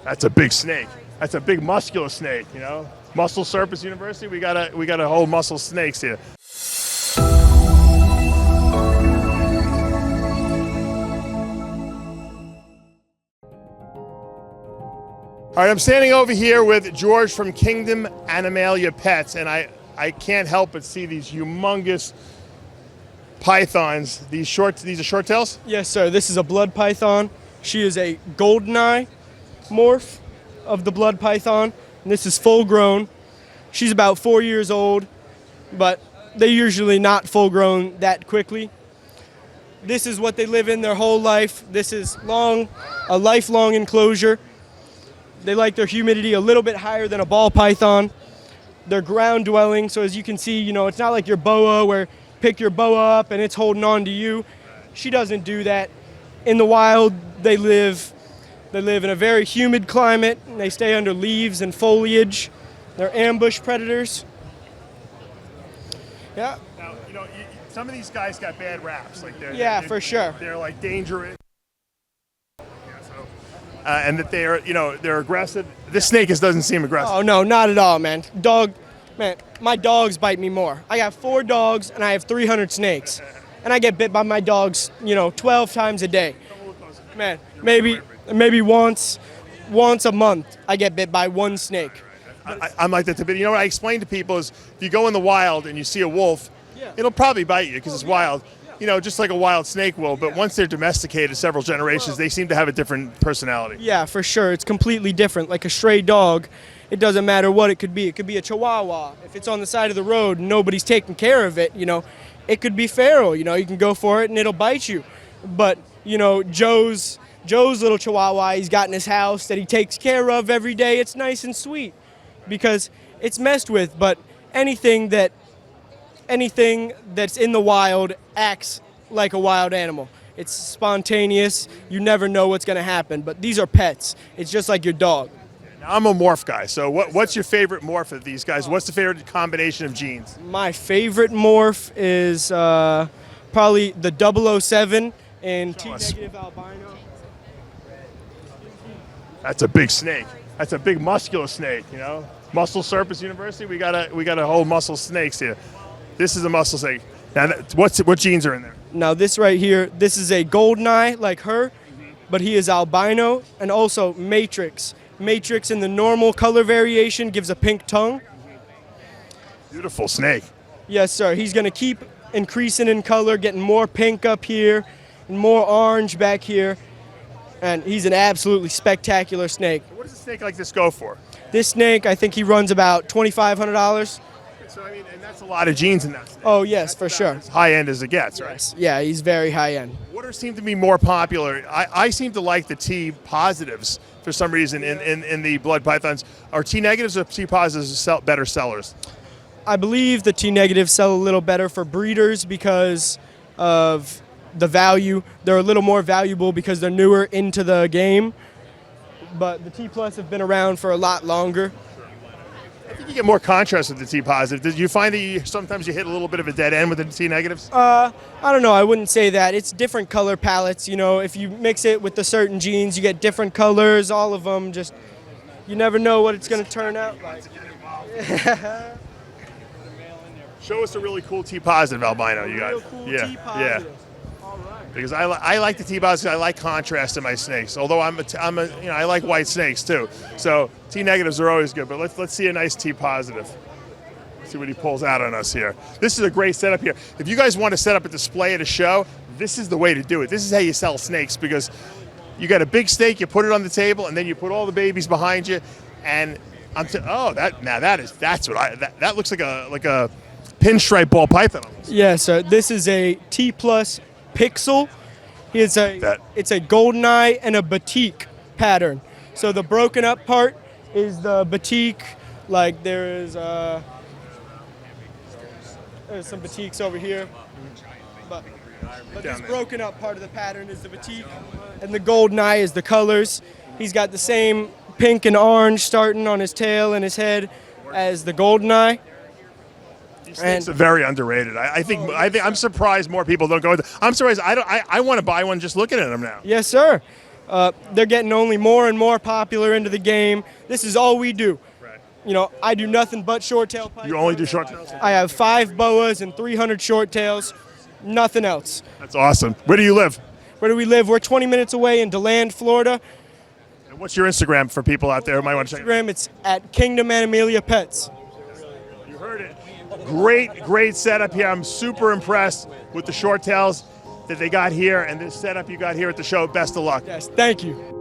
That's a big snake. That's a big muscular snake, you know? Muscle Serpents University, we got a whole muscle snakes here. All right, I'm standing over here with George from Kingdom Animalia Pets, and I can't help but see these humongous pythons. These are short tails? Yes, sir. This is a blood python. She is a goldeneye morph of the blood python. And this is full grown. She's about 4 years old, but they're usually not full grown that quickly. This is what they live in their whole life. This is a lifelong enclosure. They like their humidity a little bit higher than a ball python. They're ground dwelling, so as you can see, it's not like your boa where pick your boa up and it's holding on to you. She doesn't do that. In the wild, they live in a very humid climate, and they stay under leaves and foliage. They're ambush predators. Yeah. Now, some of these guys got bad raps. For sure. They're like dangerous. And that they're aggressive. This snake doesn't seem aggressive. Oh no, not at all, man. My dogs bite me more. I got 4 dogs and I have 300 snakes, and I get bit by my dogs, 12 times a day. Man, maybe once a month I get bit by one snake. I'm like that too. But what I explain to people is, if you go in the wild and you see a wolf, it'll probably bite you because it's wild. Just like a wild snake will, but once they're domesticated several generations, they seem to have a different personality. Yeah, for sure. It's completely different. Like a stray dog, it doesn't matter what it could be. It could be a chihuahua. If it's on the side of the road and nobody's taking care of it, it could be feral. You can go for it and it'll bite you. But, Joe's little chihuahua he's got in his house that he takes care of every day, it's nice and sweet because it's messed with. But anything that's in the wild acts like a wild animal. It's spontaneous. You never know what's going to happen. But these are pets. It's just like your dog. Now, I'm a morph guy. So what's your favorite morph of these guys? What's the favorite combination of genes? My favorite morph is probably the 007 and T-negative albino. That's a big snake. That's a big muscular snake, Muscle Serpents University, we got a whole muscle snakes here. This is a muscle snake. Now, what genes are in there? Now, this right here, this is a goldeneye like her, but he is albino and also matrix. Matrix in the normal color variation gives a pink tongue. Beautiful snake. Yes, sir. He's going to keep increasing in color, getting more pink up here and more orange back here. And he's an absolutely spectacular snake. What does a snake like this go for? This snake, I think he runs about $2,500. So, and that's a lot of genes in that snake. Oh, yes, for sure. As high end as it gets, right? Yes. Yeah, he's very high end. What seem to be more popular? I seem to like the T positives for some reason in the blood pythons. Are T negatives or T positives better sellers? I believe the T negatives sell a little better for breeders because of the value. They're a little more valuable because they're newer into the game. But the T plus have been around for a lot longer. I think you get more contrast with the T positive. Did you find that sometimes you hit a little bit of a dead end with the T negatives? I don't know. I wouldn't say that. It's different color palettes. If you mix it with the certain genes, you get different colors. All of them, you never know what it's going to turn out like. Show us a really cool T positive albino you got. Cool T positive. All right. Because I like the T positives. I like contrast in my snakes. Although I like white snakes too. So T negatives are always good. But let's see a nice T positive. See what he pulls out on us here. This is a great setup here. If you guys want to set up a display at a show, this is the way to do it. This is how you sell snakes, because you got a big snake, you put it on the table, and then you put all the babies behind you, and that looks like a pinstripe ball python. Yeah, so this is a T plus pixel. It's a goldeneye and a batik pattern. So the broken up part is the batik. Like there's some batiks over here, but this broken up part of the pattern is the batik, and the goldeneye is the colors. He's got the same pink and orange starting on his tail and his head as the goldeneye. These things are very underrated. I think I'm surprised more people don't go with them. I'm surprised I want to buy one just looking at them now. Yes, sir. They're getting only more and more popular into the game. This is all we do. Right. You know, I do nothing but short-tail pythons. You only do short tails? I have 5 boas and 300 short-tails. Nothing else. That's awesome. Where do you live? Where do we live? We're 20 minutes away in DeLand, Florida. And what's your Instagram for people out there who might want to check it out? Instagram, it's at Kingdom Animalia Pets. You heard it. Great setup here. I'm super impressed with the short tails that they got here and this setup you got here at the show. Best of luck. Yes, thank you.